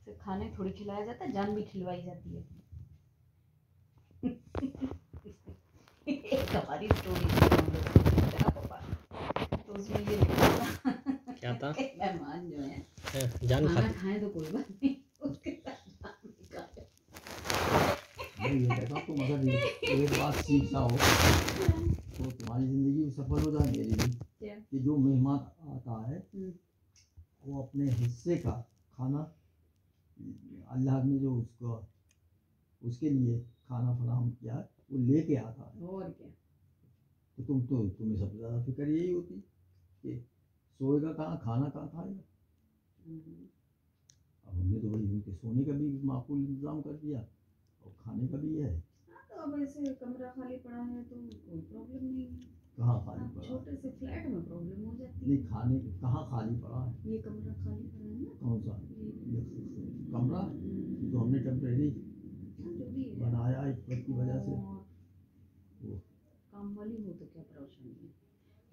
सिर्फ खाने थोड़ी खिलाया जाता है, जान भी खिलवाई जाती है। एक हमारी स्टोरी तो उसमें ये लिखा था क्या था? मेहमान जो है जान खाना खाए तो कोई बात नहीं, उसके साथ जान भी खाए। मैं ये कहता हूँ तुम अगर एक बात सीख जाओ तो तुम्हारी जिंदगी सफल हो जाए, मेरी भी। कि जो मेहमान आता है वो अपने हिस्से का खाना, अल्लाह ने जो उसको उसके लिए खाना फराहम किया है वो लेके आता है। और क्या, तो तुम्हें सबसे ज़्यादा फिक्र यही होती कि सोएगा कहाँ, खाना कहाँ खाएगा। अब हमने तो भाई उनके सोने का भी माकूल इंतज़ाम कर दिया और खाने का भी है। तो अब ऐसे कमरा खाली पड़ा है तो कोई प्रॉब्लम नहीं है। कहाँ खाली पड़ा? छोटे से फ्लैट में प्रॉब्लम हो जाती है। नहीं, खाने कहाँ खाली पड़ा है? ये कमरा खाली पड़ा है ना। कौन सा ये कमरा? तो हमने टेम्परेरी बनाया इस वक्त की वजह से। वो काम वाली हो तो क्या परेशानी है,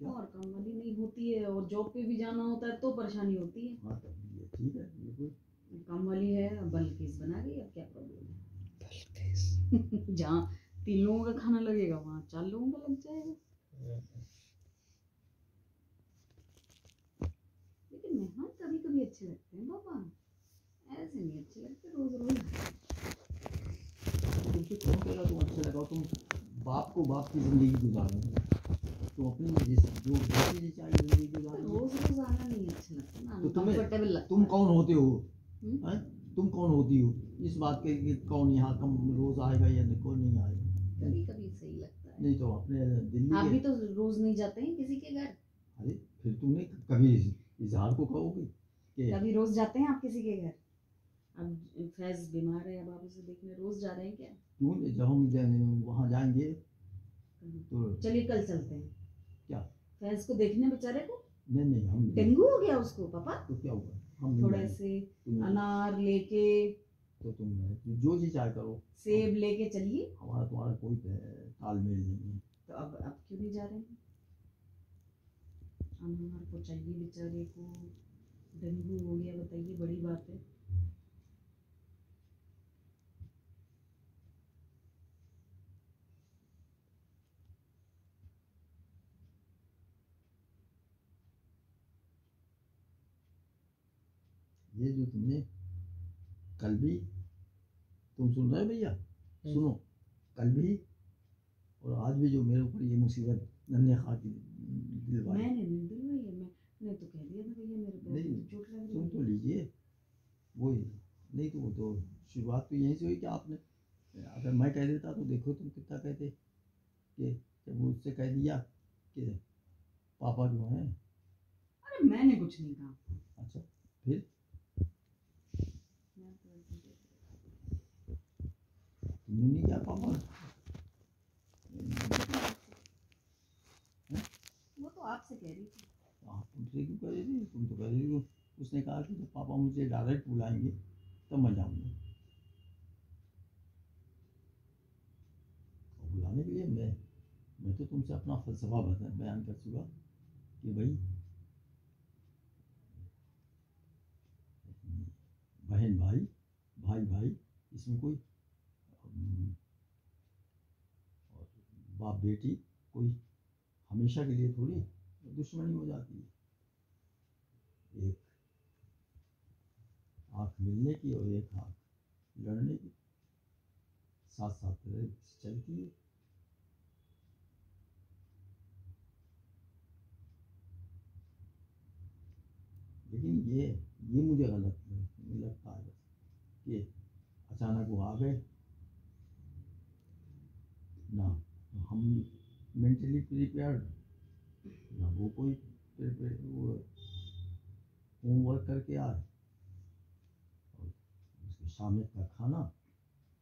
और काम वाली नहीं होती है और जॉब पे भी जाना होता है तो परेशानी होती है। हाँ तब ये ठीक है, बिल्कुल काम वाली है, बल्किस बना गई, अब क्या प्रॉब्लम है। जहाँ 3 लोगों का खाना लगेगा वहाँ 4 लोगों का लग जाएगा। लेकिन मेहमान कभी कभी अच्छे लगते हैं बाबा, ऐसे नहीं अच्छे लगते रोज रोज। तुमसे कौन कहेगा तुम अच्छे लगाओ? तुम बाप को बाप की जिंदगी गुजारो, तुम अपनी जो जैसी चाहिए जिंदगी गुजारो। रोज रोज आना नहीं अच्छा लगता ना, तो कंफर्टेबल लगता। तुम कौन होते हो? तुम कौन होती हो इस बात के कि कौन यहाँ कम रोज आएगा या कौन नहीं आएगा? कभी कभी सही लगता है। नहीं तो अपने दिल्ली आप भी तो रोज नहीं जाते हैं किसी के घर। अरे फिर तुमने कभी इजहार को कहोगे कि कभी रोज जाते हैं आप किसी के घर? अब फैज बीमार है, अब आप उसे देखने रोज जा रहे हैं क्या? क्यों? जब हम वहाँ जाएंगे तो चलिए कल चलते हैं। क्या फैज को देखने बेचारे को? नहीं हम डेंगू हो गया उसको पापा। तो क्या हुआ? हम थोड़े से अनार लेके, तो तुम जो जी चाहे करो, सेब लेके चलिए। हमारा तुम्हारा कोई तालमेल नहीं है। तो अब क्यों नहीं जा रहे हैं? अनार को चाहिए बेचारे को, डेंगू हो गया, बताइए बड़ी बात है। ये जो तुमने कल भी, तुम सुन रहे हो भैया? सुनो, कल भी और आज भी जो मेरे ऊपर ये मुसीबत नन्हे खा की दिलवाई। मैंने नहीं दिलवाई है, मैंने तो कह दिया था भैया मेरे पैर में चोट लग रही है। सुन तो लीजिए, वही नहीं तो वो तो शुरुआत तो यहीं से हुई कि आपने, अगर मैं कह देता तो देखो तुम कितना कहते कि जब वो उससे कह दिया कि पापा जो हैं। अरे मैंने कुछ नहीं कहा। अच्छा फिर तुमने नहीं किया पापा? वो तो आपसे कह रही थी। आप तुमसे क्यों कह रही थी? तुम तो कह रही थी। उसने कहा कि जब पापा मुझे डायरेक्ट बुलाएंगे तब मैं जाऊँगा। और बुलाने के लिए मैं तो तुमसे अपना फलसफा बयान कर चुका कि भाई बहन भाई, भाई भाई, इसमें कोई और बाप बेटी कोई हमेशा के लिए थोड़ी दुश्मनी हो जाती है। एक आँख मिलने की और एक आँख लड़ने की साथ साथ चलती है। लेकिन ये मुझे गलत लगता है कि अचानक वो आ गए ना, हम मेंटली प्रिपेयर्ड ना, वो कोई वो होमवर्क करके आए और उसके शाम का खाना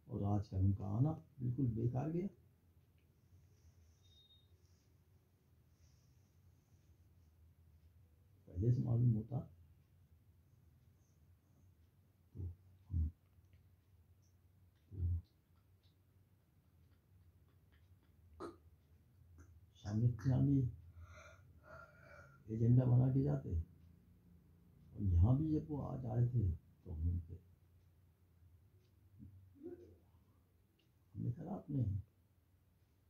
और आज का उनका आना बिल्कुल बेकार गया। पहले से मालूम होता तो हम शामिल एजेंडा बना के जाते। और यहाँ भी जब वो आज आए थे तो हम उनके करा आपने?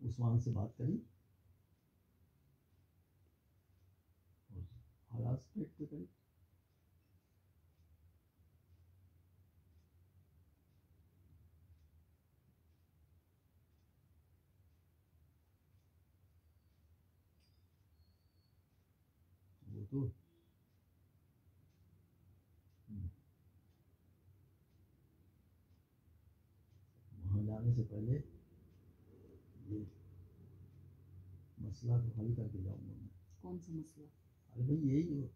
उस्मान से बात करी और हालात पेट पे करी? वो तो वहाँ जाने से पहले ये मसला तो हल करके जाऊंगा मैं। कौन सा मसला? अरे भाई यही जो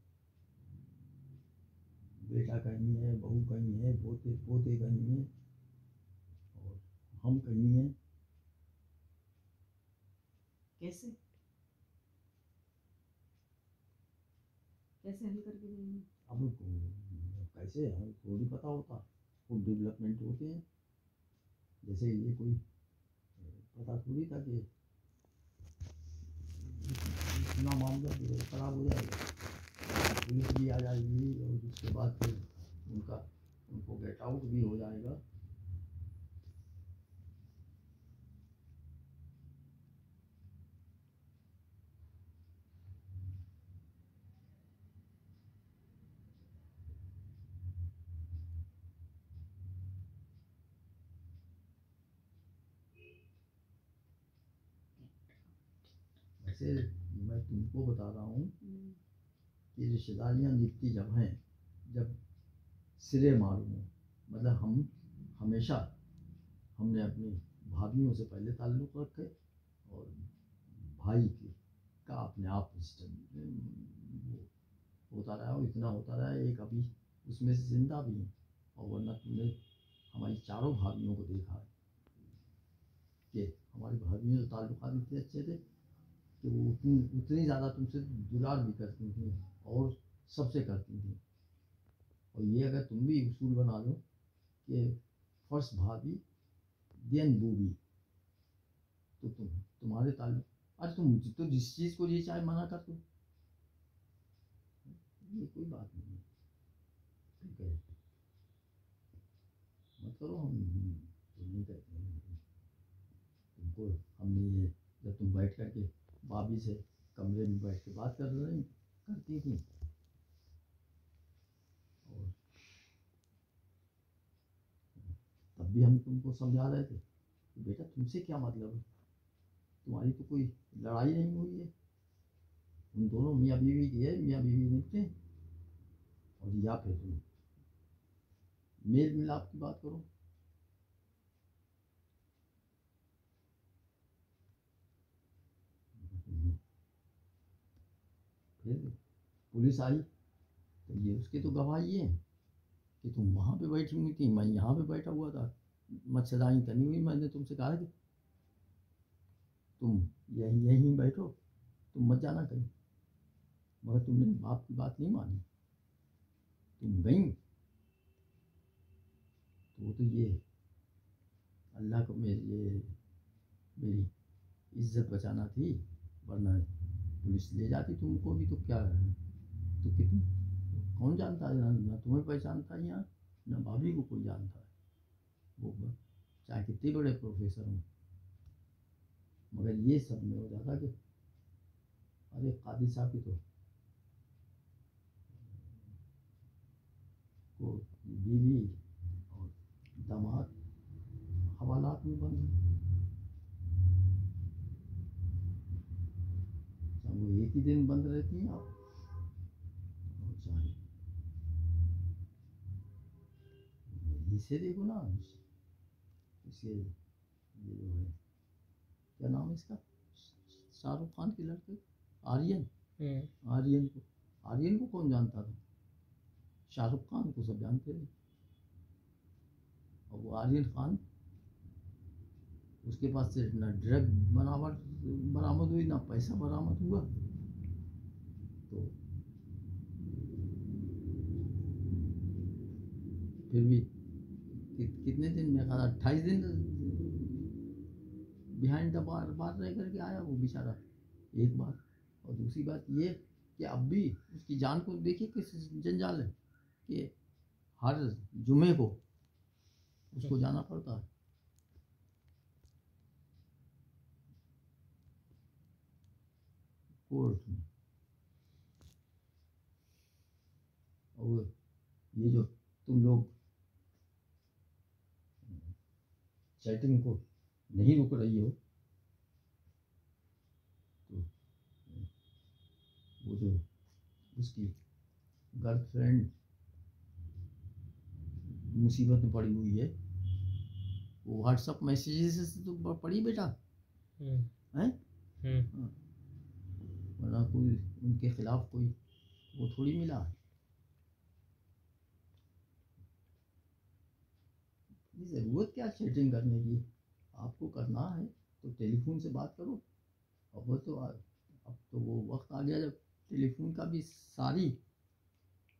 बेटा कहीं है, बहू कहीं है, पोते पोते कहीं है और हम कहीं हैं। कैसे कैसे हल करके जाएंगे? अब कैसे हमें थोड़ी पता होता, खूब डेवलपमेंट होते हैं। जैसे ये कोई पता थोड़ी था कि इतना मामला खराब हो जाएगा, पुलिस भी आ जाएगी और उसके बाद फिर उनको गेट आउट भी हो जाएगा। वैसे मैं तुमको बता रहा हूँ कि रिश्तेदारियाँ निपटी जब हैं, जब सिरे मालूम हो। मतलब हम हमेशा हमने अपनी भाभीयों से पहले ताल्लुक़ रखे और भाई के का अपने आप होता रहा और इतना होता रहा है। एक अभी उसमें से जिंदा भी हैं और वरना तुमने हमारी चारों भाभीयों को देखा है कि हमारी भाभीयों से ताल्लुक़ात इतने अच्छे थे कि वो उतनी ज़्यादा तुमसे दुलार भी करती थी और सबसे करती थी। और ये अगर तुम भी उसूल बना लो कि फर्स्ट भाभी देन बूबी, तो तुम्हारे ताल्लुक, अरे तुम तो जिस चीज़ को ये चाहे मना कर दो, ये कोई बात नहीं है। ठीक है, मत करो, हम तो नहीं कहते हैं तुमको। हमने ये जब तुम बैठ करके भाभी से कमरे में बैठ के बात करती थी और तब भी हम तुमको समझा रहे थे कि बेटा तुमसे क्या मतलब है, तुम्हारी तो कोई लड़ाई नहीं हुई है, उन दोनों मियाँ बीवी की है, मियाँ बीवी निपटे, और या फिर तुम मेल मिलाप की बात करो। फिर पुलिस आई तो ये उसके तो गवाही है कि तुम वहाँ पे बैठी हुई थी, मैं यहाँ पे बैठा हुआ था, मच्छरदानी तनी हुई। मैंने तुमसे कहा कि तुम यहीं बैठो, तुम मत जाना कहीं, मगर तुमने बाप की बात नहीं मानी, तुम गई। तो वो तो ये अल्लाह को मेरी इज्जत बचाना थी, वरना पुलिस ले जाती तुमको भी। तो क्या है, तो कितनी कौन जानता है, ना तुम्हें पहचानता है यहाँ, ना भाभी को कोई जानता है, वो चाहे कितने बड़े प्रोफेसर हों। मगर ये सब में हो जाता कि अरे कादी साहब की तो को बीवी और दामाद हवालात में बंद है, चाहे वो एक ही दिन बंद रहती हैं आप, और चाहे इसे देखो ना, इसके ये जो है क्या नाम है इसका, शाहरुख खान के लड़के आर्यन। आर्यन को कौन जानता था, शाहरुख खान को सब जानते थे। और वो आर्यन खान, उसके पास से ना ड्रग बरामद हुई, ना पैसा बरामद हुआ। तो फिर भी कितने दिन में, 28 दिन बिहाइंड द बार रह करके आया वो बेचारा, एक बात। और दूसरी बात ये कि अब भी उसकी जान को देखिए किस जंजाल है कि हर जुमे को उसको जाना पड़ता है। कोर्ट में। और ये जो तुम लोग चैटिंग को नहीं रुक रही हो, तो वो जो उसकी गर्लफ्रेंड मुसीबत में पड़ी हुई है, वो व्हाट्सअप मैसेजेस से तो पड़ी बेटा हैं, हाँ। वरना कोई उनके खिलाफ कोई वो थोड़ी मिला है। ज़रूरत क्या चैटिंग करने की, आपको करना है तो टेलीफोन से बात करो। अब वो तो अब तो वो वक्त आ गया जब टेलीफोन का भी सारी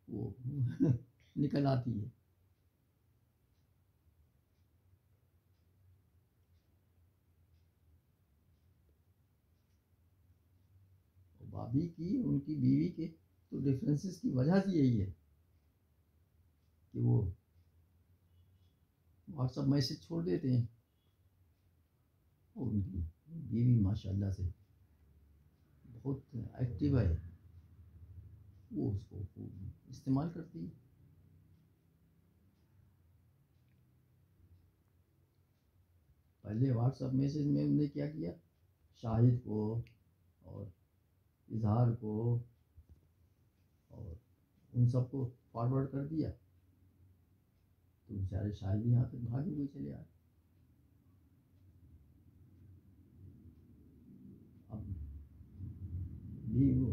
वो निकल आती है। भाभी की उनकी बीवी के तो डिफरेंसेस की वजह से यही है कि वो व्हाट्सएप मैसेज छोड़ देते हैं, और उनकी बीवी माशाल्लाह से बहुत एक्टिव है, वो उसको इस्तेमाल करती है। पहले व्हाट्सएप मैसेज में उन्होंने क्या किया, शाहिद को और इजहार को और उन सबको फॉरवर्ड कर दिया, तो बेचारे शाहिद यहाँ तक भागे हुए चले आए। अब भी वो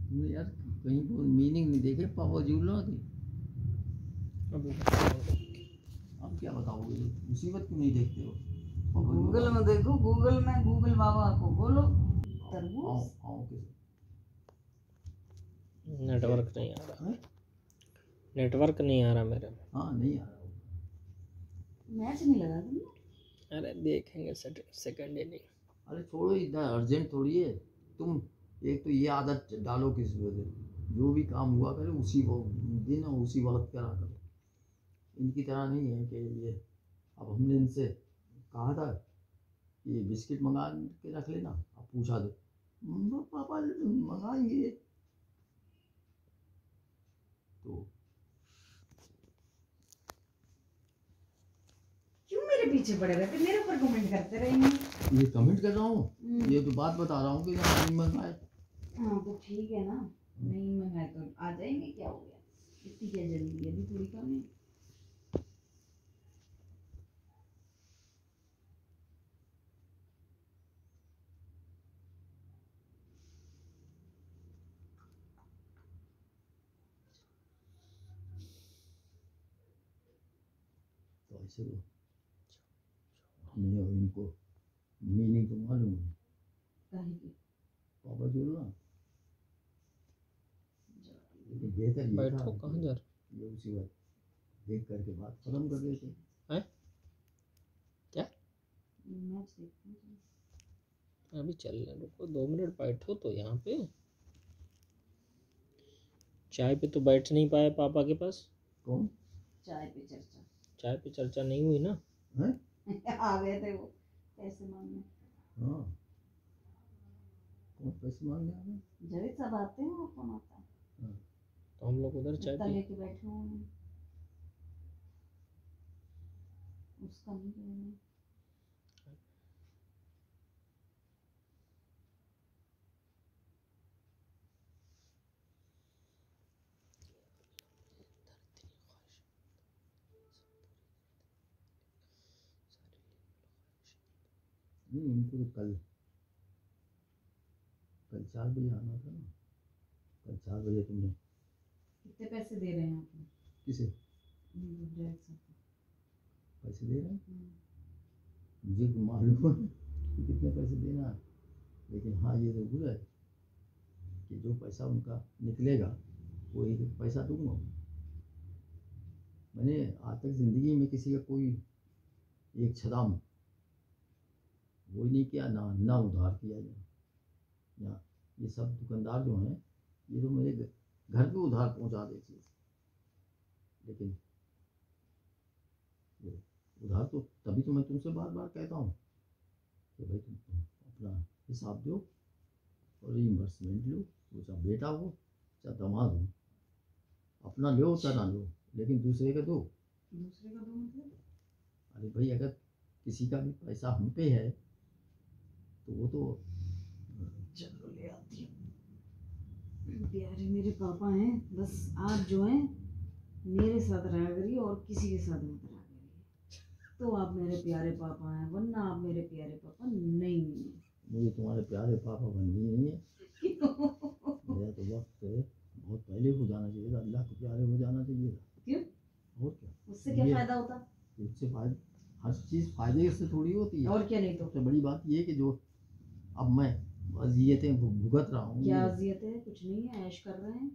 तुमने यार कहीं को मीनिंग नहीं देखे पापा जूलना थी। अब क्या बताओगे, मुसीबत क्यों नहीं देखते हो? गूगल में देखो, गूगल में गूगल बाबा को बोलो तरबूज। नेटवर्क नहीं आ रहा, नेटवर्क नहीं आ रहा मेरे में। हाँ नहीं आ रहा। मैच नहीं लगा तुमने? अरे देखेंगे सेकंड इनिंग। अरे छोड़ो, इतना अर्जेंट थोड़ी है। तुम एक तो ये आदत डालो किस वजह से, जो भी काम हुआ करे उसी दिन और उसी वक्त करा करो। इनकी तरह नहीं है कि ये, अब हमने इनसे कहा था कि बिस्किट मंगा के रख लेना, अब पूछा तो पापा मंगाएंगे, तो क्यों मेरे पीछे पड़े रहते, मेरे ऊपर कमेंट करते रहेंगे। ये कमेंट कर रहा हूँ, ये तो बात बता रहा हूँ कि नहीं मंगाए। हाँ तो ठीक है ना, नहीं मंगाए तो आ जाएंगे, क्या हो गया, इतनी क्या जल्दी है, अभी थोड़ी कम है। तो ऐसे तो हमें और इनको मीनिंग तो मालूम है, पापा जोड़ना, लेकिन बेहतर ये बैठो था कहाँ जा रहे? ये उसी वक्त देख करके बात खत्म कर देते हैं? क्या मैच देखते हैं। अभी चल रहे, रुको 2 मिनट बैठो तो यहाँ पे। चाय पे तो बैठ नहीं पाए पापा के पास। कौन? चाय पे चर्चा। चाय पे चर्चा नहीं हुई ना? हैं? आ गए थे वो पैसे मांगने। हाँ, कौन पैसे मांगने आ गए? जब सब आते हैं वो कौन आता है? हाँ। तो हम लोग उधर चाय उसका पी। लेके बैठे हुए हैं, उसका नहीं लेना। नहीं, उनको तो कल 4 बजे आना था ना। कल 4 बजे तुमने कितने पैसे दे रहे हैं आप? किसे डायरेक्ट सबको पैसे दे रहे हैं? मुझे तो मालूम है कि कितने पैसे देना है, लेकिन हाँ ये ज़रूर है कि जो पैसा उनका निकलेगा वो एक पैसा दूंगा। मैंने आज तक ज़िंदगी में किसी का कोई एक छदाम वो ही नहीं किया, ना उधार किया जाए। या ये सब दुकानदार जो हैं, ये तो मेरे घर पे उधार पहुंचा देते हैं। लेकिन ये उधार तो तभी तो मैं तुमसे बार बार कहता हूँ कि भाई तुम अपना हिसाब दो और रीइंबर्समेंट लो, वो चाहे बेटा हो चाहे दामाद हो, अपना लो चाहे ना लो, लेकिन दूसरे का दो। दूसरे का दो मतलब? अरे भाई अगर किसी का भी पैसा हम पे है तो वो तो चलो ले आती हूँ। प्यारे मेरे पापा हैं, बस आप जो हैं मेरे साथ रहा करिए और किसी के साथ मत रहा करिए, तो आप मेरे प्यारे पापा हैं, वरना आप मेरे प्यारे पापा नहीं हैं। मुझे तुम्हारे प्यारे पापा बननी नहीं है। मेरा तो वक्त बहुत पहले हो जाना चाहिए था, अल्लाह के प्यारे हो जाना चाहिए था। क्यों? और क्या, उससे क्या फायदा होता? उससे फायदा, हर चीज़ फायदे से थोड़ी होती है। और क्या, नहीं तो सबसे बड़ी बात ये है कि जो अब मैं अजियतें भुगत रहा हूँ। क्या अजियतें है? कुछ नहीं है, ऐश कर रहे हैं,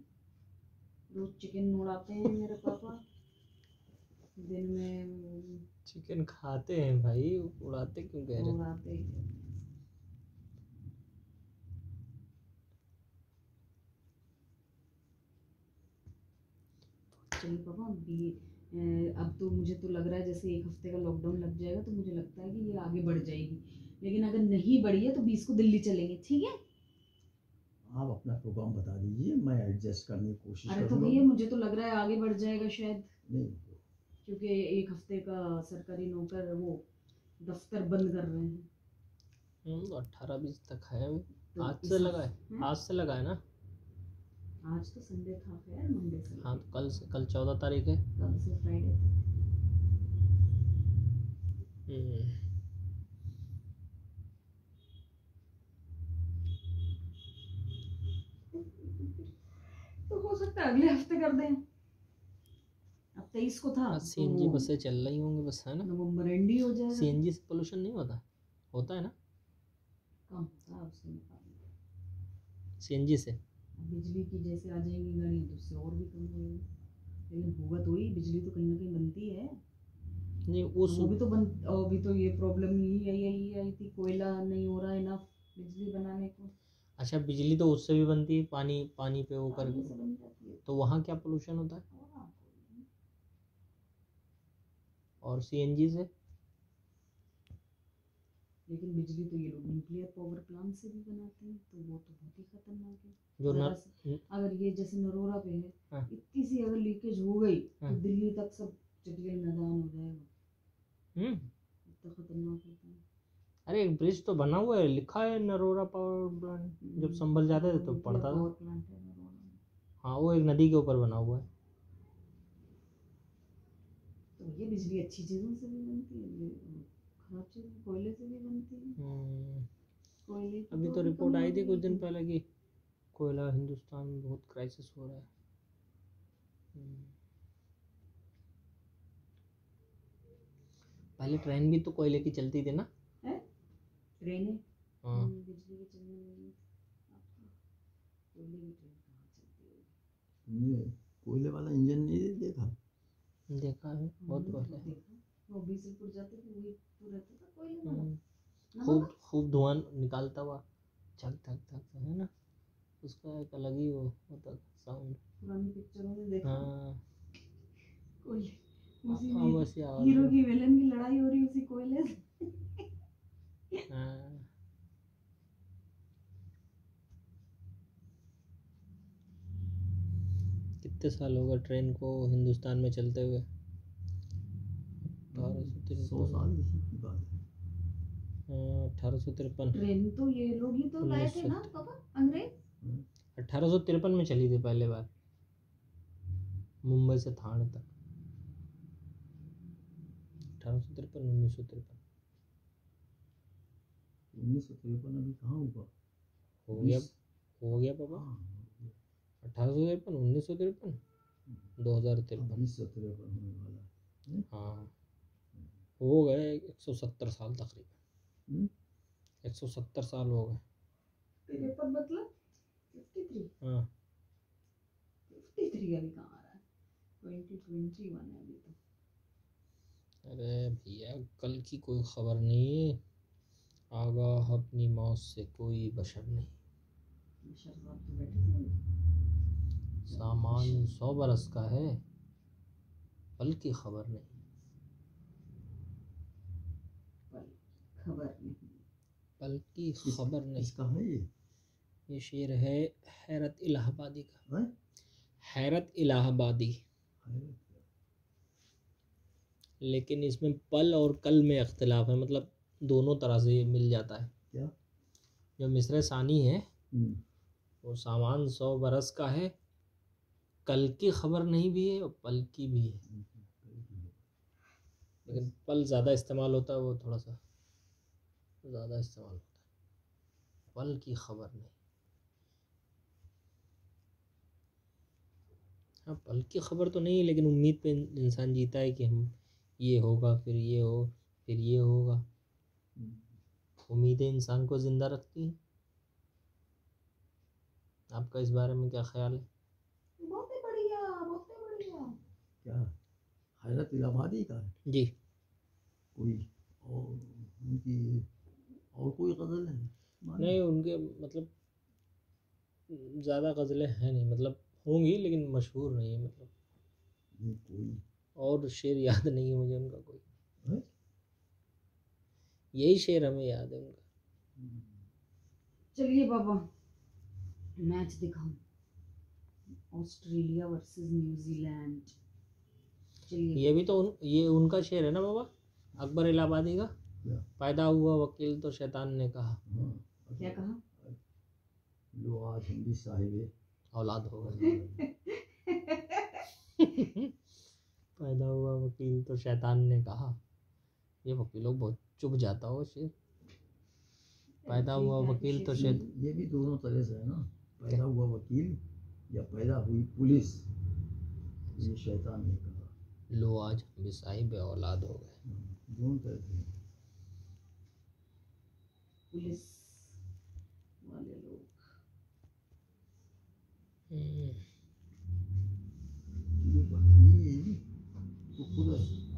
रोज चिकन उड़ाते हैं मेरे पापा, दिन में चिकन खाते हैं भाई, उड़ाते क्यों कह रहे? उड़ाते ही हैं। चलिए पापा, अब तो मुझे तो लग रहा है जैसे 1 हफ्ते का लॉकडाउन लग जाएगा, तो मुझे लगता है कि ये आगे बढ़ जाएगी, लेकिन अगर नहीं बढ़ी है तो 20 को दिल्ली चलेंगे, ठीक है? आप अपना प्रोग्राम बता दीजिए, मैं एडजस्ट करने की कोशिश अरे तो करूँगा। भैया मुझे तो लग रहा है आगे बढ़ जाएगा शायद, नहीं, क्योंकि 1 हफ्ते का सरकारी नौकर वो दफ्तर बंद कर रहे हैं। 18-20 तक है अभी। तो आज इस से लगा है, हैं? आज से लगा है ना? आज तो संडे था, खैर मंडे से हाँ, तो कल 14 तारीख है। कल से फ्राइडे तक। तो हो सकता है अगले हफ्ते कर दें, अब 23 को था सीएनजी बसें चल रही होंगी बस, है ना? नवंबर एंड ही हो जाएगा। सीएनजी से पोल्यूशन नहीं होता है ना? कम होता है उसके मुकाबले। सीएनजी से बिजली की जैसे आ जाएंगी गाड़ियाँ तो उससे और भी कम होगी, लेकिन होगा तो ही, बिजली तो कहीं ना कहीं बनती है। नहीं, वो भी तो अभी तो ये प्रॉब्लम यही आई थी, कोयला नहीं हो रहा है ना बिजली बनाने को। अच्छा, बिजली तो उससे भी बनती है, पानी पे वो पानी करके, से बन जाती है। तो वहाँ क्या पोल्यूशन होता है? हाँ, और सीएनजी से? लेकिन बिजली तो ये लोग न्यूक्लियर पावर प्लांट से भी बनाते हैं, तो वो तो बहुत ही खतरनाक है। जो अगर ये जैसे नरोरा पे है, हाँ। इतनी सी अगर लीकेज हो गई हाँ। तो दिल्ली तक सब चटियल मैदान हो जाएगा। इतना खतरनाक होता है। अरे एक ब्रिज तो बना हुआ है, लिखा है नरोरा पावर प्लांट, जब संभल जाते थे तो पढ़ता था। पावर प्लांट है नरोरा में। हाँ, वो एक नदी के ऊपर बना हुआ है। तो ये बिजली अच्छी चीज़ों से भी बनती है, ये खराब चीज़ कोयले से भी बनती है। कोयले की अभी तो अभी रिपोर्ट कमी आई हो थी गई कुछ दिन थी। पहले कि कोयला हिंदुस्तान में बहुत क्राइसिस हो रहा है। पहले ट्रेन भी तो कोयले की चलती थी ना? ट्रेनें हाँ। बिजली की चलने लगी, कोयले की ट्रेन कहाँ चलती होगी? कोयले वाला इंजन नहीं देखा? देखा है बहुत पहले। देखा, वो बीसलपुर जाते थे, वही तो रहता था कोयले वाला। खूब धुआं निकालता हुआ, झक झक झक, है ना? उसका एक अलग ही वो होता साउंड। पुरानी पिक्चरों में देखा। हाँ, कोयले, उसी हाँ, में बस याद हीरो है। की विलन की लड़ाई हो रही उसी कोयले से। हाँ। कितने साल हो गए ट्रेन को हिंदुस्तान में चलते हुए? 100 साल की बात है। 1853। ट्रेन तो ये लोग ही तो लाए थे ना पापा, अंग्रेज। 1853 में चली थी पहले बार, मुंबई से थाने तक। 1853, 1953। 1953 अभी कहाँ हुआ? हो गया पापा। 1853, 1953, 2053। 2053 होने वाला है। हाँ, हो गए 170 साल तकरीबन। 170 साल हो गए। 53 मतलब 53। हाँ, 53 अभी कहाँ आ रहा है, 2021 है अभी तो। अरे भैया, कल की कोई खबर नहीं, आगाह अपनी मौत से कोई बशर नहीं। शरबत तो बैठे थे। सामान 100 बरस का है, पल की खबर नहीं। पल खबर नहीं। पल की खबर नहीं। किसका है ये शेर है हैरत इलाहाबादी का। है? हैरत इलाहाबादी। लेकिन इसमें पल और कल में इख्तिलाफ है, मतलब दोनों तरह से ये मिल जाता है। क्या? जो मिस्र सानी है वो सामान 100 बरस का है, कल की खबर नहीं भी है और पल की भी है, लेकिन पल ज़्यादा इस्तेमाल होता है, वो थोड़ा सा ज़्यादा इस्तेमाल होता है। पल की खबर नहीं। हाँ, पल की खबर तो नहीं, लेकिन उम्मीद पे इंसान जीता है कि हम ये होगा, फिर ये हो, फिर ये होगा। उम्मीदें इंसान को ज़िंदा रखती हैं। आपका इस बारे में क्या ख्याल है? बहुत ही बढ़िया, बहुत ही बढ़िया। क्या हैरत इलाहाबादी का है? जी। कोई और उनकी और कोई गज़ल है? नहीं, उनके मतलब ज़्यादा गज़लें हैं नहीं, मतलब होंगी लेकिन मशहूर नहीं है, मतलब नहीं कोई और शेर याद नहीं है मुझे उनका कोई। है? यही शेर हमें याद है उनका। चलिए बाबा, मैच दिखाऊं, ऑस्ट्रेलिया वर्सेस न्यूजीलैंड। चलिए। ये भी तो ये उनका शेर है ना बाबा, अकबर इलाहाबादी का। क्या? पैदा हुआ वकील तो शैतान ने कहा। हाँ, क्या कहा? लो आज हम भी साहिब औलाद हो गए। पैदा हुआ वकील तो शैतान ने कहा। ये वकीलों बहुत चुभ जाता हो शेर। पैदा हुआ वकील तो शैतान। ये भी दोनों तरह से है ना, पैदा हुआ वकील या पैदा हुई पुलिस, ये शैतान ने कहा। लो आज हम भी साहिब औलाद हो गए। दोनों तरह से है। पुलिस वाले लोग। ये तो खुद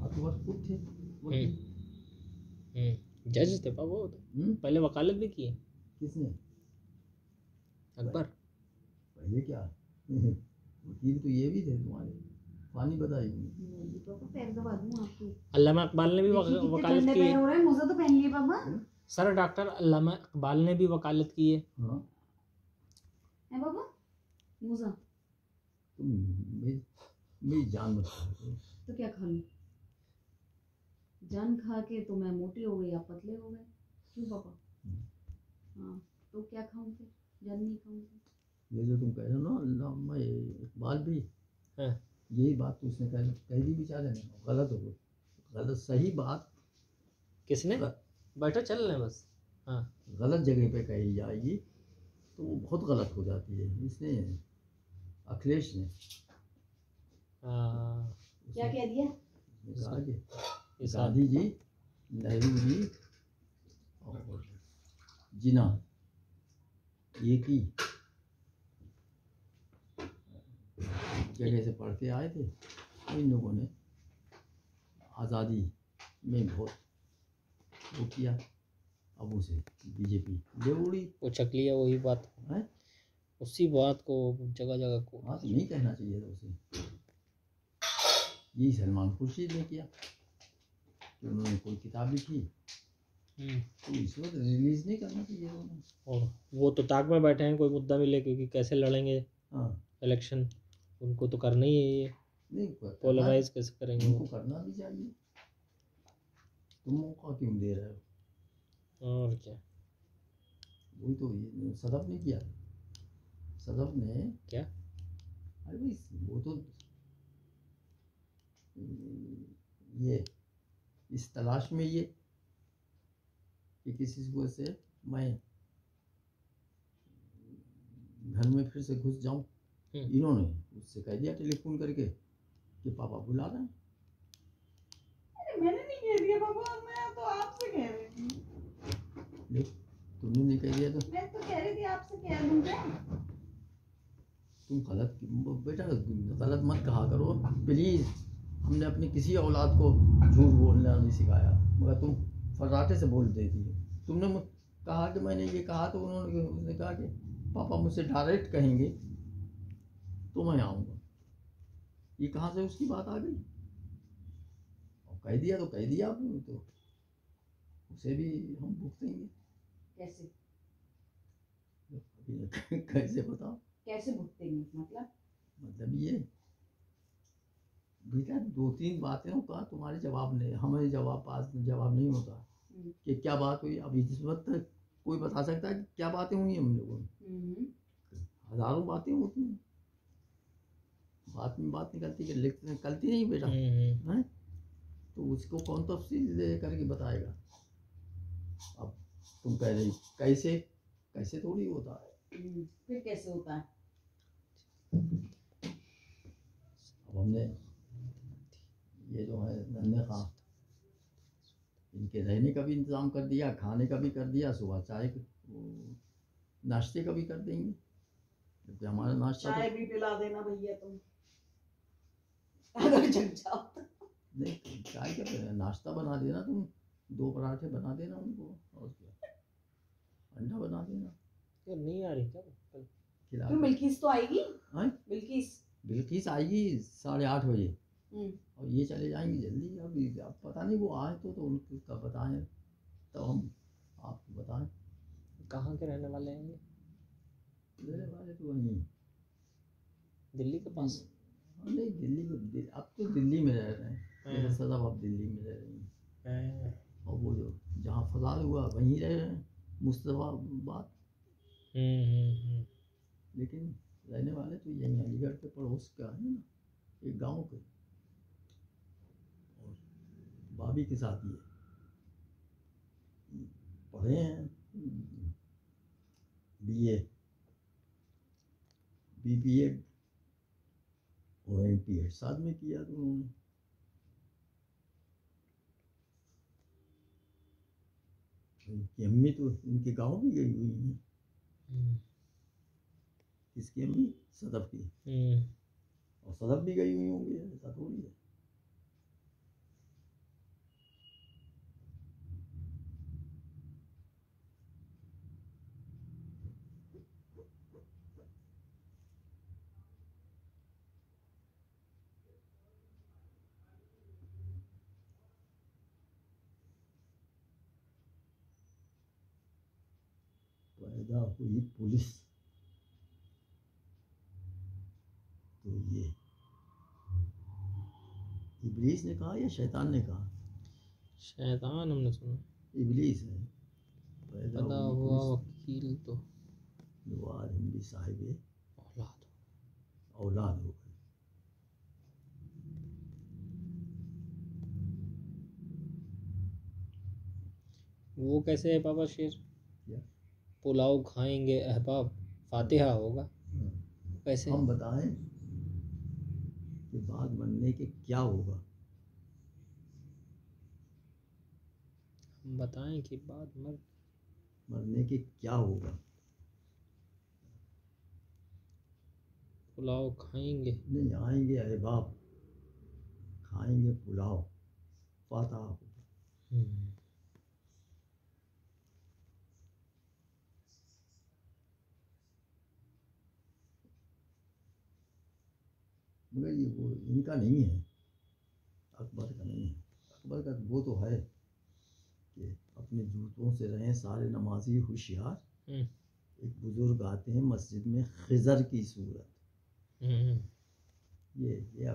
आत्मवर्त खुद थे वकील। जज थे पापा वो तो। पहले वकालत भी की है। किसने? अकबर। पहले क्या वकील तो ये भी थे तुम्हारे, पानी बताई पापा पैर दबा दूं आपको। अल्लामा इकबाल ने भी वकालत की है। हो रहा है, मोजा तो पहन लिए पापा। सर डॉक्टर अल्लामा इकबाल ने भी वकालत की है। हाँ है पापा मोजा। तुम मेरी जान मत खाओ। तो क्या खा लूं? जान खा के तो मैं मोटी हो गई, आप पतले हो गए। क्यों पापा? हाँ, तो क्या खाऊं फिर? जान नहीं खाऊं तो? ये जो तुम कह रहे हो ना अल्लामा इकबाल भी, हाँ। यही बात तो उसने कह दी बेचारे ने, गलत हो गई। गलत सही बात किसने? बैठो चल रहे बस। हाँ, गलत जगह पे कही जाएगी तो वो बहुत गलत हो जाती है। इसने अखिलेश ने क्या कह दिया? उसने कहा कि गांधी जी, नेहरू जी और जिन्ना एक ही जगह से पढ़ के आए थे, तो इन लोगों ने आज़ादी में बहुत वो किया। अब उसे बीजेपी ले उड़ी। वो चक लिया वही बात है, उसी बात को जगह जगह को। हाँ तो नहीं कहना चाहिए था उसे। यही सलमान खुर्शीद ने किया कि उन्होंने कोई किताब लिखी तो इस वक्त रिलीज नहीं करना चाहिए उन्होंने। और वो तो ताक में बैठे हैं कोई मुद्दा मिले, क्योंकि कैसे लड़ेंगे हाँ इलेक्शन, उनको तो करना ही है ये। नहीं पोलराइज कैसे करेंगे उनको वो? करना भी चाहिए। तुम मौका क्यों दे रहे हो? और क्या? वही तो ये सदफ ने किया। सदफ ने क्या? अरे भाई वो तो ये इस तलाश में ये कि किसी को से मैं घर में फिर से घुस जाऊं, इन्होंने उससे कह दिया टेलीफोन करके कि पापा बुला रहे हैं। अरे मैंने नहीं कह दिया पापा, मैं तो आपसे कह रही थी। देख तुमने नहीं कह दिया तो मैं तो कह रही थी आपसे कह दूंगा। तुम गलत बेटा गलत मत कहा करो प्लीज़। हमने अपनी किसी औलाद को झूठ बोलना नहीं सिखाया, मगर तुम फर्राटे से बोल देती हो। तुमने कहा कि मैंने ये कहा तो उसने कहा कि पापा मुझसे डायरेक्ट कहेंगे तो मैं आऊँगा। ये कहाँ से उसकी बात आ गई? कह दिया तो कह दिया आपने, तो उसे भी हम भुगतेंगे। कैसे अभी कैसे बताओ, कैसे भुगतेंगे मतलब ये बेटा 2-3 बातें हो कहा, तुम्हारे जवाब नहीं, हमें जवाब नहीं होता कि क्या बात हुई। अभी इस वक्त तक कोई बता सकता है कि क्या बातें हुई हम लोगों में? हजारों बातें होती हैं, बात में बात निकलती है, निकलती नहीं बेटा है। तो उसको कौन तफसील दे करके बताएगा। अब तुम कह रही कैसे, कैसे थोड़ी होता है। फिर कैसे होता है? अब हमने ये जो है नन्हे खां, इनके रहने का भी इंतज़ाम कर दिया, खाने का भी कर दिया, सुबह चाय नाश्ते का भी कर देंगे, क्योंकि हमारा नाश्ता चाय भी पिला देना भैया तुम, अगर जग जाओ तो। नहीं, चाय क्या पिलाना, नाश्ता बना देना तुम, 2 पराठे बना देना उनको, और क्या, अंडा बना देना। यार नहीं आ रही क्या कल? खिला फिर बिल्किस तो आएगी। हाँ, बिल्किस आएगी 8:30 बजे, और ये चले जाएंगे जल्दी। अभी अब पता नहीं वो आए तो उनको कब बताएं, तो हम आपको बताएं। कहाँ के रहने वाले हैं ये? रहने वाले तो वहीं दिल्ली के पास। नहीं, दिल्ली अब तो दिल्ली में रह रहे हैं, मेरा सदा अब दिल्ली में रह रही हैं। और वो जो जहाँ फसाद हुआ वहीं रह रहे हैं, मुस्तफाबाद। लेकिन रहने वाले तो यहीं अलीगढ़ के पड़ोस का है ना, एक गांव के, और भाभी के साथ ये पढ़े हैं BA BBA और MPA साथ में किया तो उन्होंने। इनकी अम्मी तो इनके गांव भी गई हुई हैं। किसकी अम्मी? सदफ की। और सदफ भी गई हुई होंगी, ऐसा थोड़ी है। पैदा हुई पुलिस, तो ये इब्लीस ने कहा या शैतान ने कहा? शैतान हमने सुना। इब्लीस है। पैदा हुआ वकील तो आज हम भी साहिब औलाद औलाद हो गए। वो कैसे है पापा शेर? पुलाव खाएंगे अहबाब, फातिहा होगा। कैसे हम बताएं कि बाद मरने के क्या होगा? हम बताएं कि बाद मरने के क्या होगा? पुलाव खाएंगे नहीं, आएंगे अहबाब, खाएंगे पुलाव, फातिहा होगा। मगर ये वो इनका नहीं है, अकबर का नहीं है। अकबर का वो तो है कि अपने जूतों से रहें सारे नमाजी होशियार। एक बुजुर्ग आते हैं मस्जिद में खिजर की सूरत, ये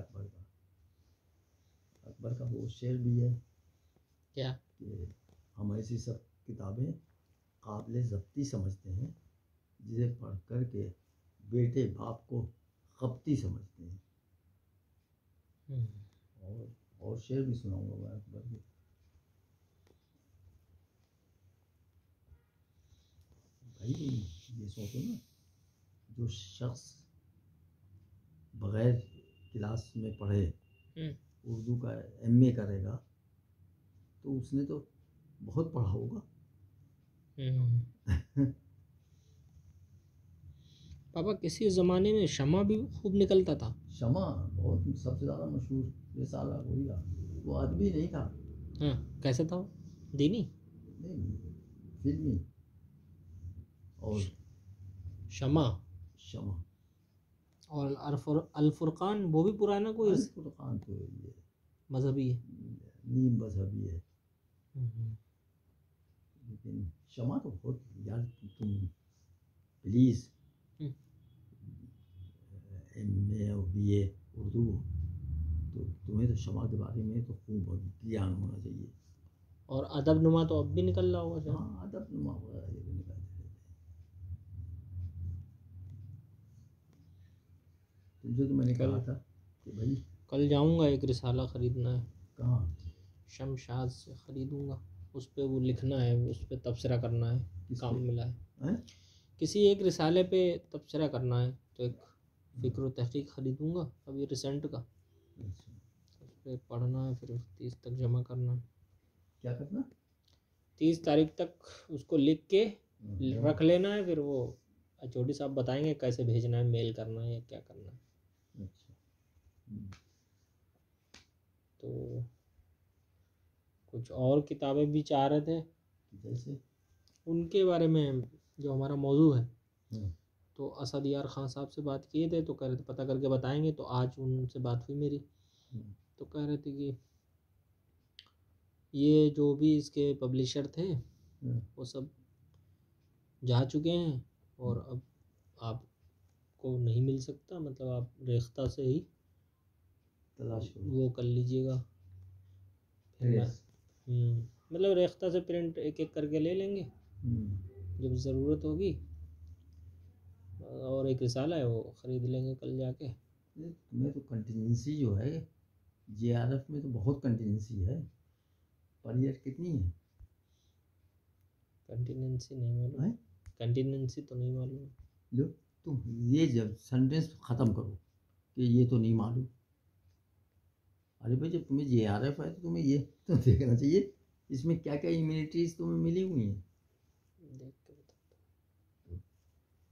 अकबर का वो शेर भी है क्या कि हम ऐसी सब किताबें काबिल ज़ब्ती समझते हैं जिसे पढ़ कर के बेटे बाप को खपती समझते हैं। और शेर भी सुनाऊंगा मैं अकबर के। भाई ये सोचो ना, जो शख्स बगैर क्लास में पढ़े उर्दू का MA करेगा तो उसने तो बहुत पढ़ा होगा। पापा किसी ज़माने में शमा भी खूब निकलता था। शमा बहुत सबसे ज़्यादा मशहूर रिसाला वही था। वो आदमी नहीं था। हाँ, कैसे था वो? दीनी? नहीं, फिल्मी। और शमा और अल फुरकान वो भी पुराना कोई? अल फुरकान तो ये मजहबी है। नीम बस अभी है। हम्म। लेकिन क्षमा तो बहुत यार, तुम प्लीज़ हम्म। MA और BA उर्दू, तो तुम्हें तो क्षमा के बारे में तो खूब ज्ञान होना चाहिए। और अदब नुमा तो अब भी निकल रहा होगा शायद। हाँ, अदब नुमा वगैरह ये भी निकालते रहते हैं। तुमसे तो मैंने कहा था कि भाई कल जाऊंगा, एक रिसाला ख़रीदना है, कहाँ, शमशाद से ख़रीदूंगा। उस पे वो लिखना है, उस पे तबसरा करना है, किस काम पे? मिला है। हैं? किसी एक रिसाले पे तबसरा करना है, तो एक फ़िक्र व तहक़ीक़ ख़रीदूंगा अभी रिसेंट का। अच्छा, उस पर पढ़ना है, फिर 30 तक जमा करना है। क्या करना? 30 तारीख तक उसको लिख के हाँ, रख लेना है, फिर वो HOD साहब बताएंगे कैसे भेजना है, मेल करना है या क्या करना है। अच्छा। हम्म, तो कुछ और किताबें भी चाह रहे थे जैसे उनके बारे में, जो हमारा मौजू है। हाँ, तो असद यार ख़ान साहब से बात किए थे, तो कह रहे थे पता करके बताएंगे। तो आज उनसे बात हुई मेरी, हम्म, तो कह रहे थे कि ये जो भी इसके पब्लिशर थे हाँ, वो सब जा चुके हैं, और अब आपको नहीं मिल सकता, मतलब आप रेख्ता से ही तलाश करो। वो कर लीजिएगा। फिर मैं ट्रेस। मतलब रेख्ता से प्रिंट एक एक करके ले लेंगे हम्म, जब ज़रूरत होगी, और एक रिसाला है वो ख़रीद लेंगे कल जाके। तुम्हें तो कंटिजेंसी जो है JRF में तो बहुत कंटिजेंसी है। पर ईयर कितनी है? कंटिनेंसी नहीं मालूम, हैं? कंटिनेंसी तो नहीं मालूम। लो, तुम ये जब सेंटेंस ख़त्म करो कि ये तो नहीं मालूम। अरे भाई, जब तुम्हें JRF है तो तुम्हें ये तो देखना चाहिए इसमें क्या क्या इम्यूनिटीज तुम्हें मिली हुई हैं। देख के बताता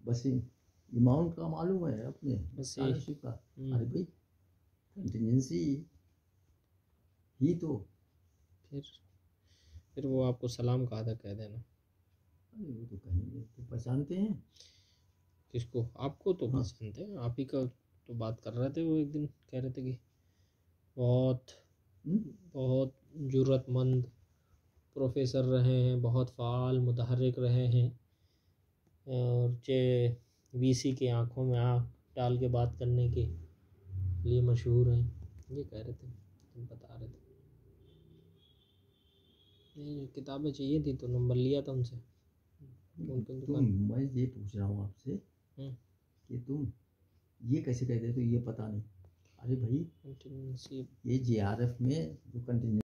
बस अमाउंट का मालूम है अपने बस ये। स्कॉलरशिप का। हूँ। अरे भाई, कंटिजेंसी ही तो। फिर वो आपको सलाम कहा था, कह देना। अरे वो तो कहेंगे, तो पहचानते हैं। किसको? आपको तो हाँ। पसंद है, आप ही का तो बात कर रहे थे वो, एक दिन कह रहे थे कि बहुत हम्म, बहुत ज़रूरतमंद प्रोफेसर रहे हैं, बहुत फ़ाल मुतहर्रिक रहे हैं, और VC के आँखों में आँख डाल के बात करने के लिए मशहूर हैं, ये कह रहे थे, तुम बता रहे थे। ये किताबें चाहिए थी तो नंबर लिया था उनसे, उनकी तुम दुकान। मैं ये पूछ रहा हूँ आपसे हम्म। कि तुम ये कैसे कहते हो तो ये पता नहीं। अरे भाई, कंटिनेंसी ये JRF में जो कंटिजेंसी